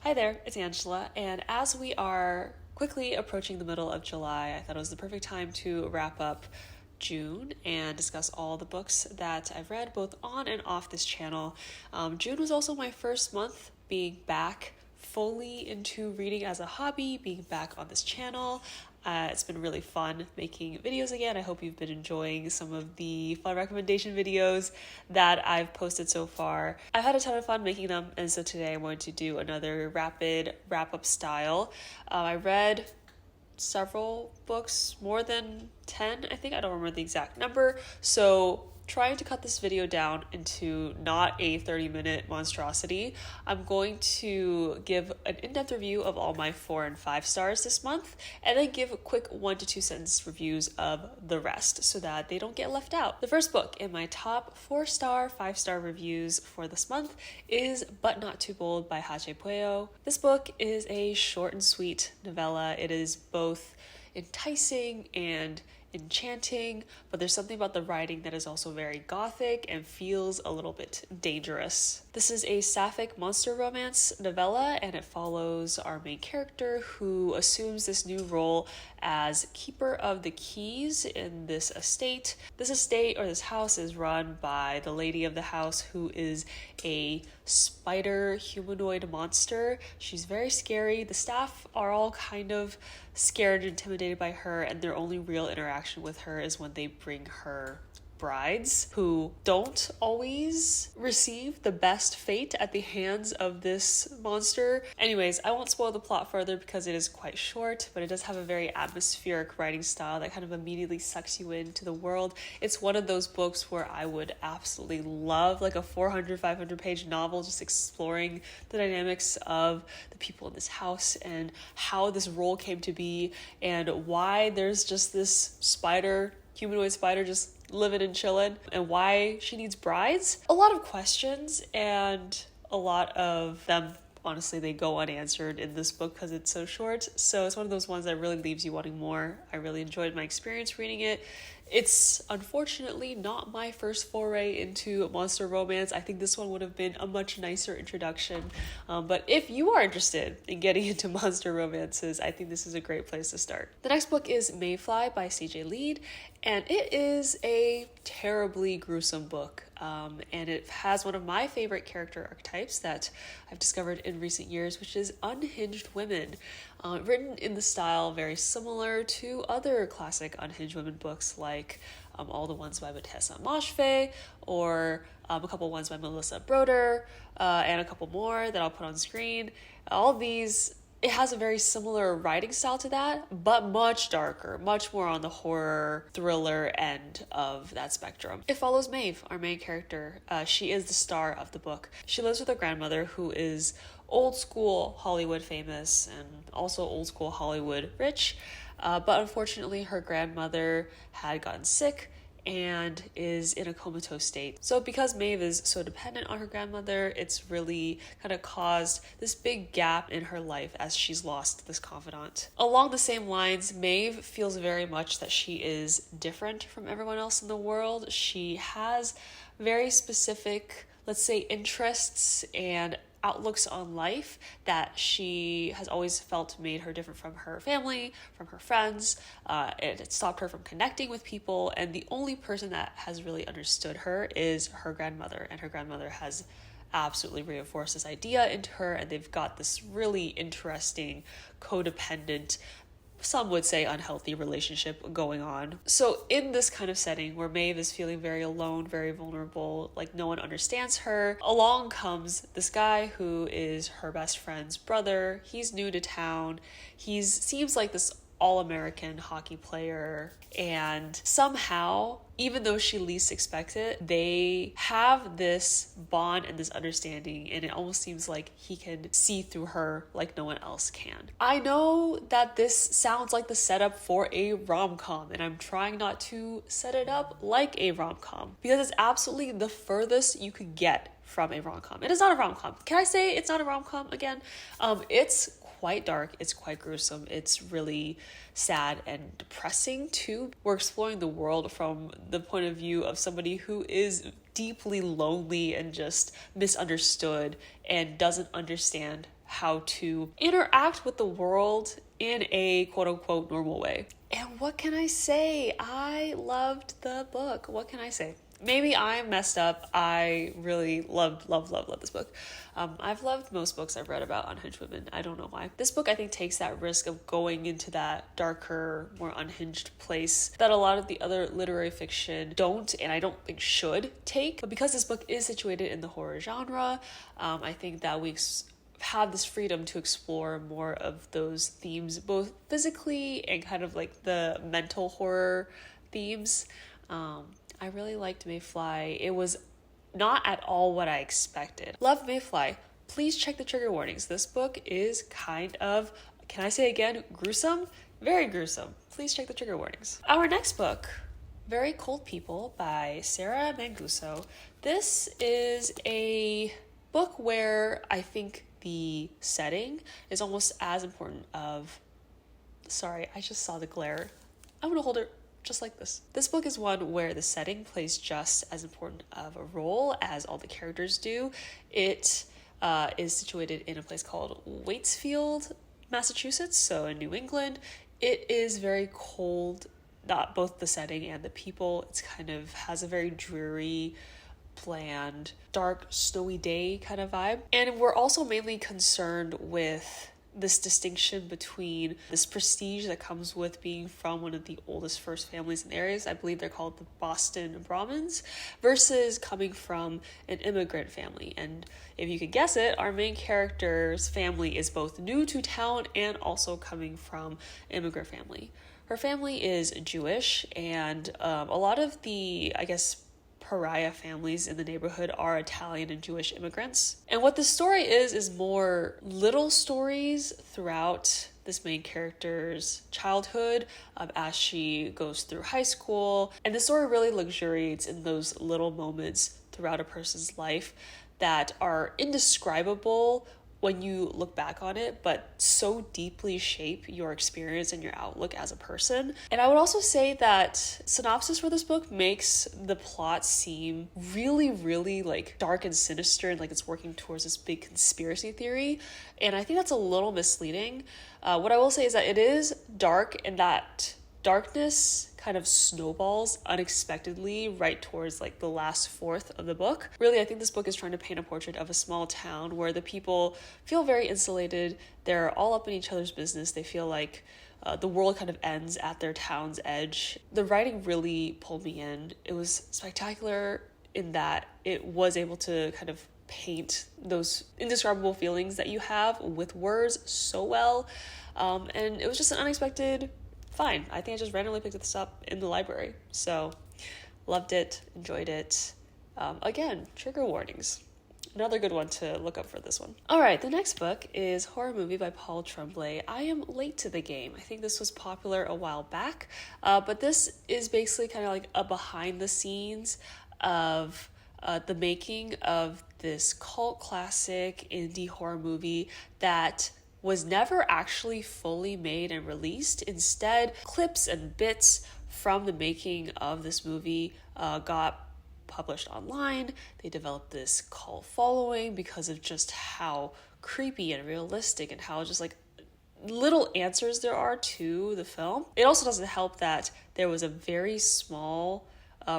Hi there, it's Angela, and as we are quickly approaching the middle of July, I thought it was the perfect time to wrap up June and discuss all the books that I've read both on and off this channel. June was also my first month being back fully into reading as a hobby, being back on this channel. It's been really fun making videos again. I hope you've been enjoying some of the fun recommendation videos that I've posted so far. I've had a ton of fun making them, and so today I wanted to do another rapid wrap-up style. I read several books, more than 10, I think. I don't remember the exact number. So trying to cut this video down into not a 30-minute monstrosity, I'm going to give an in-depth review of all my 4 and 5 stars this month, and then give quick 1 to 2 sentence reviews of the rest so that they don't get left out. The first book in my top 4-star, 5-star reviews for this month is But Not Too Bold by Hache Pueo. This book is a short and sweet novella. It is both enticing and enchanting, but there's something about the writing that is also very gothic and feels a little bit dangerous. This is a sapphic monster romance novella, and it follows our main character who assumes this new role as keeper of the keys in this estate. This estate, or this house, is run by the lady of the house, who is a spider humanoid monster. She's very scary. The staff are all kind of scared and intimidated by her, and their only real interaction with her is when they bring her brides, who don't always receive the best fate at the hands of this monster. Anyways, I won't spoil the plot further because it is quite short, but it does have a very atmospheric writing style that kind of immediately sucks you into the world. It's one of those books where I would absolutely love like a 400, 500 page novel just exploring the dynamics of the people in this house and how this role came to be and why there's just this humanoid spider just living and chilling, and why she needs brides. A lot of questions, and a lot of them, honestly, they go unanswered in this book because it's so short. So it's one of those ones that really leaves you wanting more. I really enjoyed my experience reading it. It's unfortunately not my first foray into monster romance. I think this one would have been a much nicer introduction. But if you are interested in getting into monster romances, I think this is a great place to start. The next book is Mayfly by CJ Leede, and it is a terribly gruesome book. And it has one of my favorite character archetypes that I've discovered in recent years, which is unhinged women. Written in the style very similar to other classic unhinged women books, like all the ones by Matessa Moshfegh, or a couple ones by Melissa Broder, and a couple more that I'll put on screen. All of these, it has a very similar writing style to that, but much darker, much more on the horror thriller end of that spectrum. It follows Maeve, our main character. She is the star of the book. She lives with her grandmother, who is old school Hollywood famous and also old school Hollywood rich. But unfortunately, her grandmother had gotten sick and is in a comatose state. So because Maeve is so dependent on her grandmother, it's really kind of caused this big gap in her life as she's lost this confidant. Along the same lines, Maeve feels very much that she is different from everyone else in the world. She has very specific, let's say, interests and outlooks on life that she has always felt made her different from her family, from her friends. It stopped her from connecting with people, and the only person that has really understood her is her grandmother, and her grandmother has absolutely reinforced this idea into her, and they've got this really interesting codependent, some would say unhealthy relationship going on. So in this kind of setting where Maeve is feeling very alone, very vulnerable, like no one understands her, along comes this guy who is her best friend's brother. He's new to town. He seems like this all-American hockey player, and somehow, even though she least expects it, they have this bond and this understanding, and it almost seems like he can see through her like no one else can. I know that this sounds like the setup for a rom-com, and I'm trying not to set it up like a rom-com because it's absolutely the furthest you could get from a rom-com. It is not a rom-com. Can I say it's not a rom-com again? It's quite dark, it's quite gruesome, it's really sad and depressing too. We're exploring the world from the point of view of somebody who is deeply lonely and just misunderstood and doesn't understand how to interact with the world in a quote-unquote normal way. And what can I say? I loved the book. What can I say? Maybe I'm messed up. I really love this book. I've loved most books I've read about unhinged women. I don't know why. This book, I think, takes that risk of going into that darker, more unhinged place that a lot of the other literary fiction don't, and I don't think should take. But because this book is situated in the horror genre, I think that we have this freedom to explore more of those themes, both physically and kind of like the mental horror themes. I really liked Mayfly. It was not at all what I expected. Love Mayfly. Please check the trigger warnings. This book is kind of, can I say again, gruesome? Very gruesome. Please check the trigger warnings. Our next book, Very Cold People by Sarah Manguso. This is a book where I think the setting is almost as important of... Sorry, I just saw the glare. I'm gonna hold it just like this. This book is one where the setting plays just as important of a role as all the characters do. It is situated in a place called Waitsfield, Massachusetts, so in New England. It is very cold, not both the setting and the people. It's kind of has a very dreary, bland, dark, snowy day kind of vibe. And we're also mainly concerned with this distinction between this prestige that comes with being from one of the oldest first families in the areas. I believe they're called the Boston Brahmins, versus coming from an immigrant family. And if you could guess it, our main character's family is both new to town and also coming from an immigrant family. Her family is Jewish, and a lot of the, I guess, pariah families in the neighborhood are Italian and Jewish immigrants. And what the story is more little stories throughout this main character's childhood as she goes through high school. And the story really luxuriates in those little moments throughout a person's life that are indescribable when you look back on it, but so deeply shape your experience and your outlook as a person. And I would also say that synopsis for this book makes the plot seem really, really like dark and sinister, and like it's working towards this big conspiracy theory. And I think that's a little misleading. What I will say is that it is dark, and that darkness kind of snowballs unexpectedly right towards like the last fourth of the book. Really, I think this book is trying to paint a portrait of a small town where the people feel very insulated. They're all up in each other's business. They feel like the world kind of ends at their town's edge. The writing really pulled me in. It was spectacular in that it was able to kind of paint those indescribable feelings that you have with words so well. And it was just an unexpected find. I think I just randomly picked this up in the library. So loved it, enjoyed it. Again, trigger warnings. Another good one to look up for this one. All right, the next book is Horror Movie by Paul Tremblay. I am late to the game. I think this was popular a while back, but this is basically kind of like a behind the scenes of the making of this cult classic indie horror movie that was never actually fully made and released. Instead, clips and bits from the making of this movie got published online. They developed this cult following because of just how creepy and realistic and how just like little answers there are to the film. It also doesn't help that there was a very small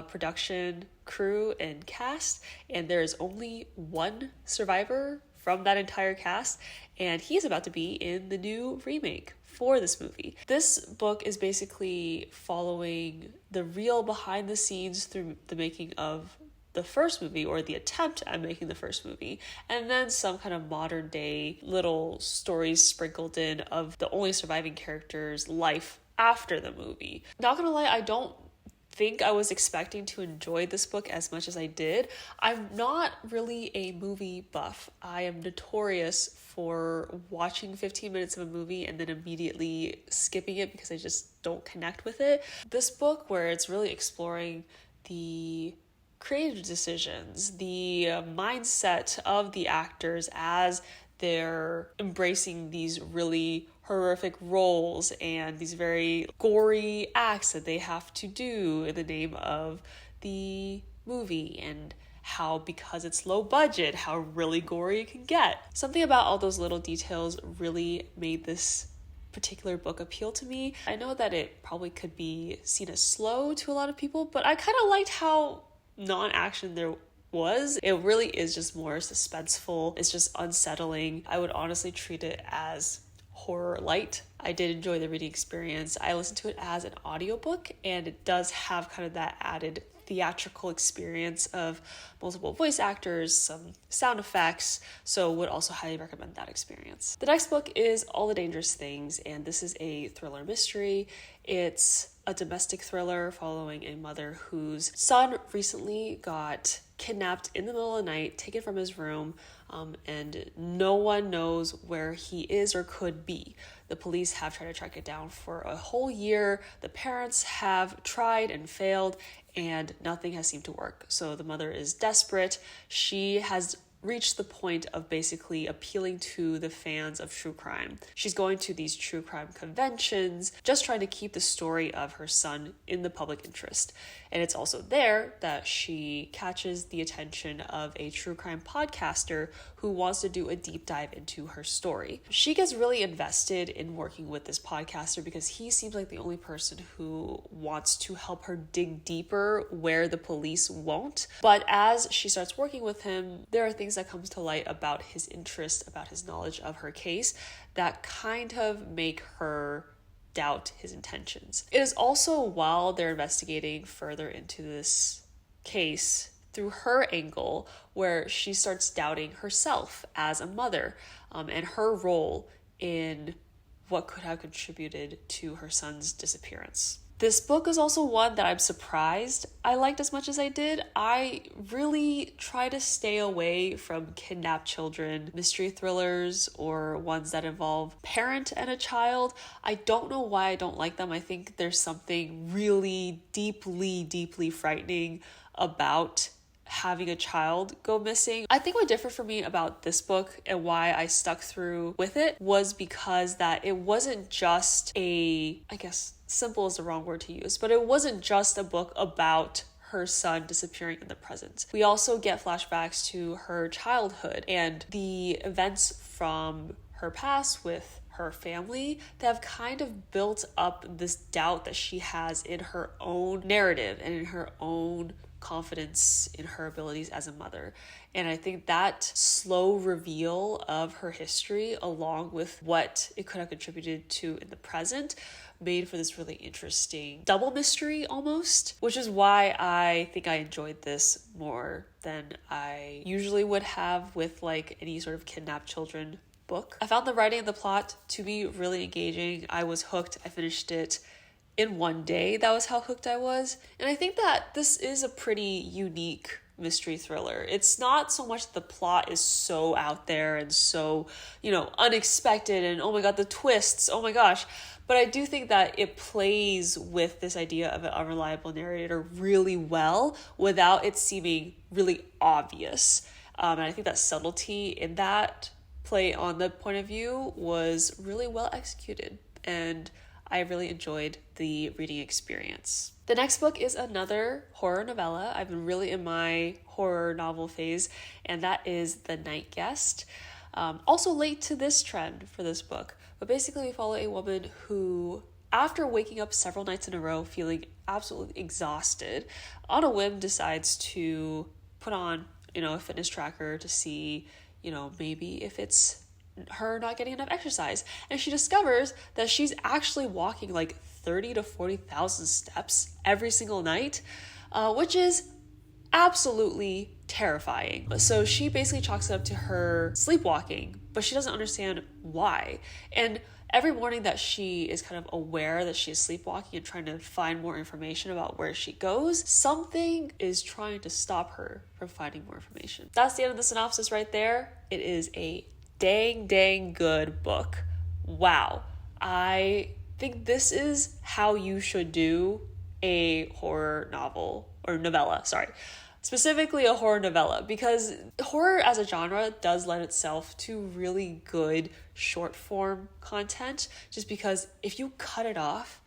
production crew and cast, and there is only one survivor from that entire cast, and he's about to be in the new remake for this movie. This book is basically following the real behind the scenes through the making of the first movie, or the attempt at making the first movie, and then some kind of modern day little stories sprinkled in of the only surviving character's life after the movie. Not gonna lie, I don't think I was expecting to enjoy this book as much as I did. I'm not really a movie buff. I am notorious for watching 15 minutes of a movie and then immediately skipping it because I just don't connect with it. This book, where it's really exploring the creative decisions, the mindset of the actors as they're embracing these really horrific roles and these very gory acts that they have to do in the name of the movie, and how because it's low budget, how really gory it can get. Something about all those little details really made this particular book appeal to me. I know that it probably could be seen as slow to a lot of people, but I kind of liked how non-action there was. It really is just more suspenseful. It's just unsettling. I would honestly treat it as horror light. I did enjoy the reading experience. I listened to it as an audiobook, and it does have kind of that added theatrical experience of multiple voice actors, some sound effects, so would also highly recommend that experience. The next book is All the Dangerous Things, and this is a thriller mystery. It's a domestic thriller following a mother whose son recently got kidnapped in the middle of the night, taken from his room, and no one knows where he is or could be. The police have tried to track it down for a whole year. The parents have tried and failed, and nothing has seemed to work. So the mother is desperate. She has reached the point of basically appealing to the fans of true crime. She's going to these true crime conventions, just trying to keep the story of her son in the public interest. And it's also there that she catches the attention of a true crime podcaster who wants to do a deep dive into her story. She gets really invested in working with this podcaster because he seems like the only person who wants to help her dig deeper where the police won't. But as she starts working with him, there are things that comes to light about his interest, about his knowledge of her case, that kind of make her doubt his intentions. It is also while they're investigating further into this case through her angle where she starts doubting herself as a mother, and her role in what could have contributed to her son's disappearance. This book is also one that I'm surprised I liked as much as I did. I really try to stay away from kidnapped children, mystery thrillers, or ones that involve parent and a child. I don't know why I don't like them. I think there's something really deeply frightening about having a child go missing. I think what differed for me about this book and why I stuck through with it was because that it wasn't just I guess simple is the wrong word to use, but it wasn't just a book about her son disappearing in the present. We also get flashbacks to her childhood and the events from her past with her family that have kind of built up this doubt that she has in her own narrative and in her own confidence in her abilities as a mother. And I think that slow reveal of her history, along with what it could have contributed to in the present, made for this really interesting double mystery almost, which is why I think I enjoyed this more than I usually would have with like any sort of kidnapped children book. I found the writing and the plot to be really engaging. I was hooked. I finished it in one day. That was how hooked I was. And I think that this is a pretty unique mystery thriller. It's not so much the plot is so out there and so, unexpected and oh my god, the twists, oh my gosh. But I do think that it plays with this idea of an unreliable narrator really well without it seeming really obvious. And I think that subtlety in that play on the point of view was really well executed. And I really enjoyed the reading experience. The next book is another horror novella. I've been really in my horror novel phase, and that is The Night Guest. Also late to this trend for this book, but basically we follow a woman who, after waking up several nights in a row feeling absolutely exhausted, on a whim decides to put on, a fitness tracker to see, maybe if it's her not getting enough exercise. And she discovers that she's actually walking like 30 to 40,000 steps every single night, which is absolutely terrifying. So she basically chalks it up to her sleepwalking, but she doesn't understand why. And every morning that she is kind of aware that she is sleepwalking and trying to find more information about where she goes, something is trying to stop her from finding more information. That's the end of the synopsis right there. It is a dang good book. Wow. I think this is how you should do a horror novel or novella, specifically a horror novella, because horror as a genre does lend itself to really good short form content, just because if you cut it off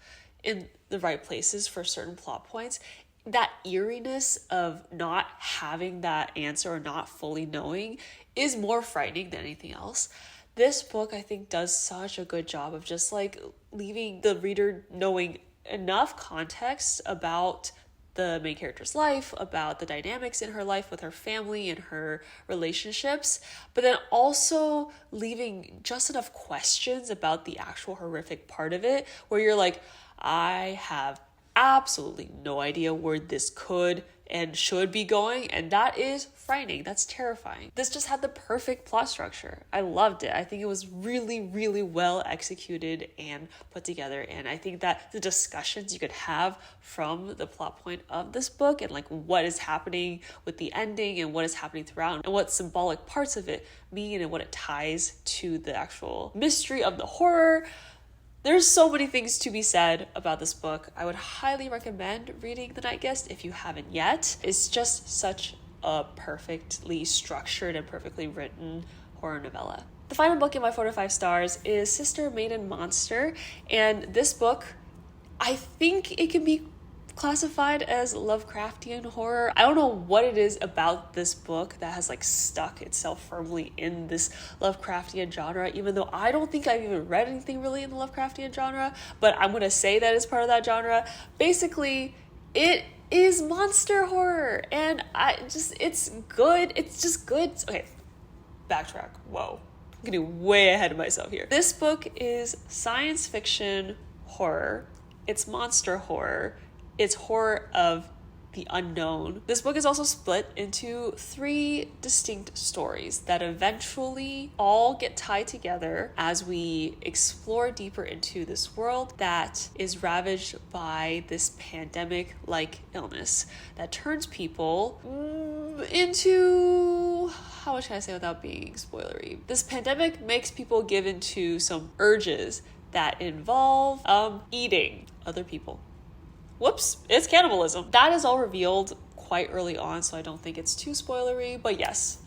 in the right places for certain plot points, that eeriness of not having that answer or not fully knowing is more frightening than anything else. This book, I think, does such a good job of just like leaving the reader knowing enough context about the main character's life, about the dynamics in her life with her family and her relationships, but then also leaving just enough questions about the actual horrific part of it where you're like, I have absolutely no idea where this could and should be going, and that is frightening. That's terrifying. This just had the perfect plot structure. I loved it. I think it was really, really well executed and put together, and I think that the discussions you could have from the plot point of this book and like what is happening with the ending and what is happening throughout and what symbolic parts of it mean and what it ties to the actual mystery of the horror. There's so many things to be said about this book. I would highly recommend reading The Night Guest if you haven't yet. It's just such a perfectly structured and perfectly written horror novella. The final book in my 4 to 5 stars is Sister Maiden Monster, and this book, I think it can be classified as Lovecraftian horror. I don't know what it is about this book that has like stuck itself firmly in this Lovecraftian genre, even though I don't think I've even read anything really in the Lovecraftian genre, but I'm gonna say that it's part of that genre. Basically, it is monster horror, and it's good. It's just good. Okay, backtrack. Whoa. I'm getting way ahead of myself here. This book is science fiction horror. It's monster horror. It's horror of the unknown. This book is also split into 3 distinct stories that eventually all get tied together as we explore deeper into this world that is ravaged by this pandemic-like illness that turns people into... how much can I say without being spoilery? This pandemic makes people give into some urges that involve eating other people. Whoops, it's cannibalism. That is all revealed quite early on, so I don't think it's too spoilery. But yes,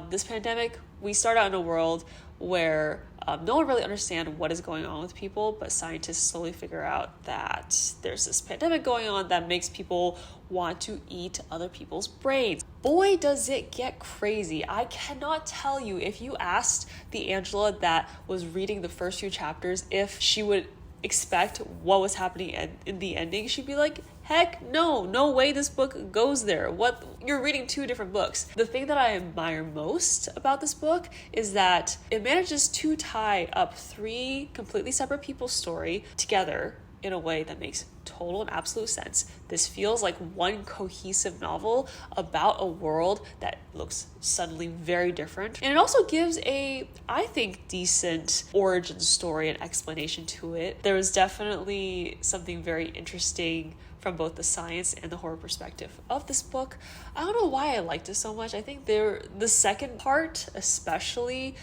this pandemic, we start out in a world where no one really understands what is going on with people, but scientists slowly figure out that there's this pandemic going on that makes people want to eat other people's brains. Boy, does it get crazy. I cannot tell you, if you asked the Angela that was reading the first few chapters if she would expect what was happening in the ending, she'd be like, heck no way this book goes there. What, you're reading 2 different books. The thing that I admire most about this book is that it manages to tie up 3 completely separate people's story together in a way that makes total and absolute sense. This feels like one cohesive novel about a world that looks suddenly very different. And it also gives a, I think, decent origin story and explanation to it. There was definitely something very interesting from both the science and the horror perspective of this book. I don't know why I liked it so much. I think the second part especially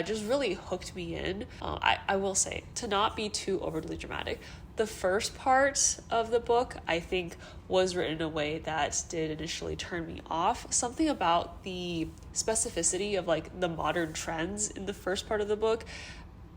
just really hooked me in. I will say, to not be too overly dramatic, the first part of the book, I think, was written in a way that did initially turn me off. Something about the specificity of like the modern trends in the first part of the book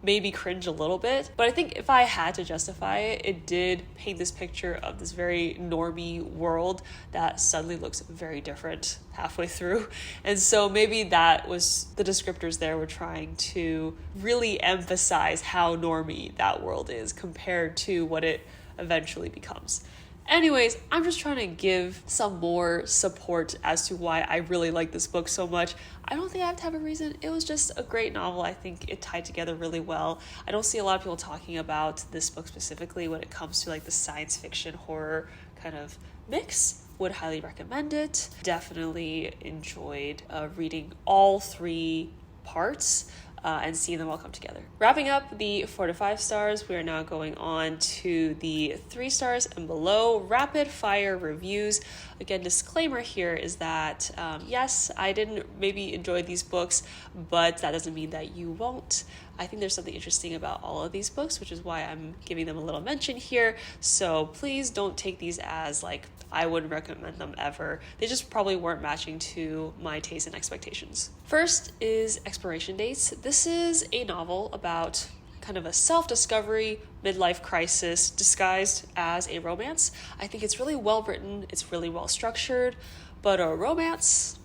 made me cringe a little bit. But I think if I had to justify it, it did paint this picture of this very normie world that suddenly looks very different halfway through. And so maybe that was the descriptors there were trying to really emphasize how normie that world is compared to what it eventually becomes. Anyways, I'm just trying to give some more support as to why I really like this book so much. I don't think I have to have a reason. It was just a great novel. I think it tied together really well. I don't see a lot of people talking about this book specifically when it comes to like the science fiction horror kind of mix. Would highly recommend it. Definitely enjoyed reading all 3 parts. And seeing them all come together. Wrapping up the 4 to 5 stars, we are now going on to the 3 stars and below rapid fire reviews. Again, disclaimer here is that yes, I didn't maybe enjoy these books, but that doesn't mean that you won't. I think there's something interesting about all of these books, which is why I'm giving them a little mention here. So please don't take these as like I wouldn't recommend them ever. They just probably weren't matching to my taste and expectations. First is Expiration Dates. This is a novel about kind of a self-discovery midlife crisis disguised as a romance. I think it's really well written, it's really well structured, but a romance,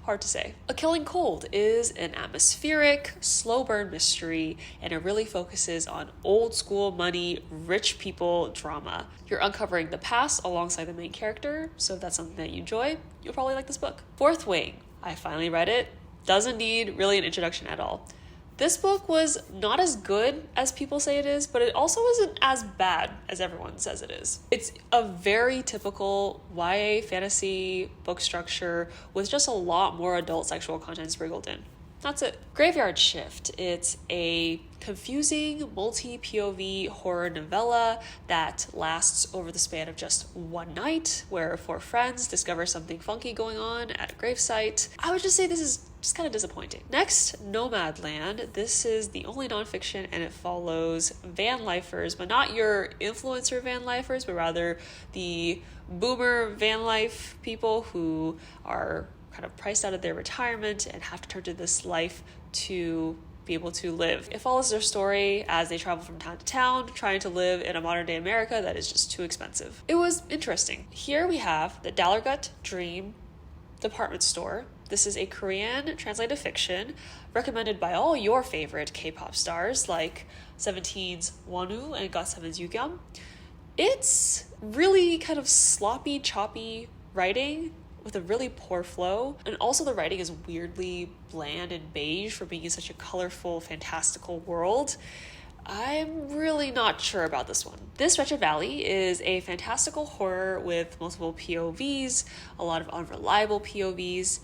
hard to say. A Killing Cold is an atmospheric, slow burn mystery, and it really focuses on old school money, rich people drama. You're uncovering the past alongside the main character, so if that's something that you enjoy, you'll probably like this book. Fourth Wing. I finally read it. Doesn't need really an introduction at all. This book was not as good as people say it is, but it also isn't as bad as everyone says it is. It's a very typical YA fantasy book structure with just a lot more adult sexual content sprinkled in. That's it. Graveyard Shift. It's a confusing multi-POV horror novella that lasts over the span of just one night, where four friends discover something funky going on at a gravesite. I would just say this is just kind of disappointing. Next, Nomadland. This is the only nonfiction, and it follows van lifers, but not your influencer van lifers, but rather the boomer van life people who are kind of priced out of their retirement and have to turn to this life to be able to live. It follows their story as they travel from town to town, trying to live in a modern day America that is just too expensive. It was interesting. Here we have the Dallergut Dream department store. This is a Korean translated fiction recommended by all your favorite K-pop stars like Seventeen's Wonwoo and GOT7's Yukyung. It's really kind of sloppy, choppy writing with a really poor flow, and also the writing is weirdly bland and beige for being in such a colorful, fantastical world. I'm really not sure about this one. This Wretched Valley is a fantastical horror with multiple POVs, a lot of unreliable POVs.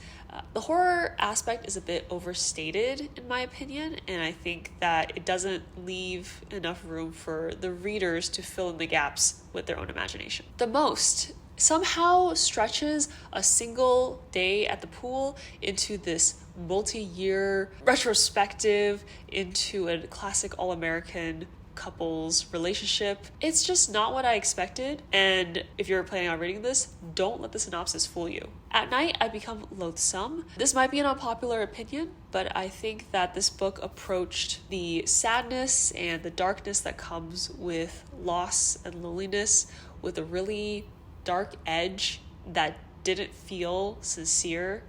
The horror aspect is a bit overstated in my opinion, and I think that it doesn't leave enough room for the readers to fill in the gaps with their own imagination. The Most somehow stretches a single day at the pool into this multi-year retrospective into a classic all-American couples relationship. It's just not what I expected, and if you're planning on reading this, don't let the synopsis fool you. At night, I become loathsome. This might be an unpopular opinion, but I think that this book approached the sadness and the darkness that comes with loss and loneliness with a really dark edge that didn't feel sincere.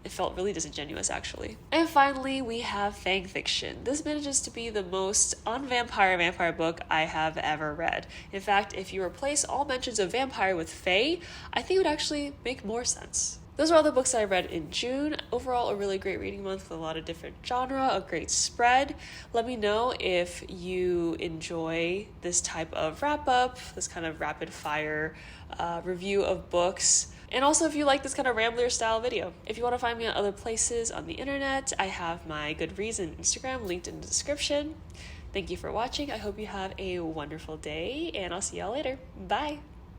It felt really disingenuous, actually. And finally, we have Fang Fiction. This manages to be the most vampire book I have ever read. In fact, if you replace all mentions of vampire with fae, I think it would actually make more sense. Those are all the books I read in June. Overall, a really great reading month with a lot of different genre, a great spread. Let me know if you enjoy this type of wrap-up, this kind of rapid-fire review of books. And also if you like this kind of Rambler style video. If you want to find me on other places on the internet, I have my Goodreads and Instagram linked in the description. Thank you for watching. I hope you have a wonderful day, and I'll see y'all later. Bye!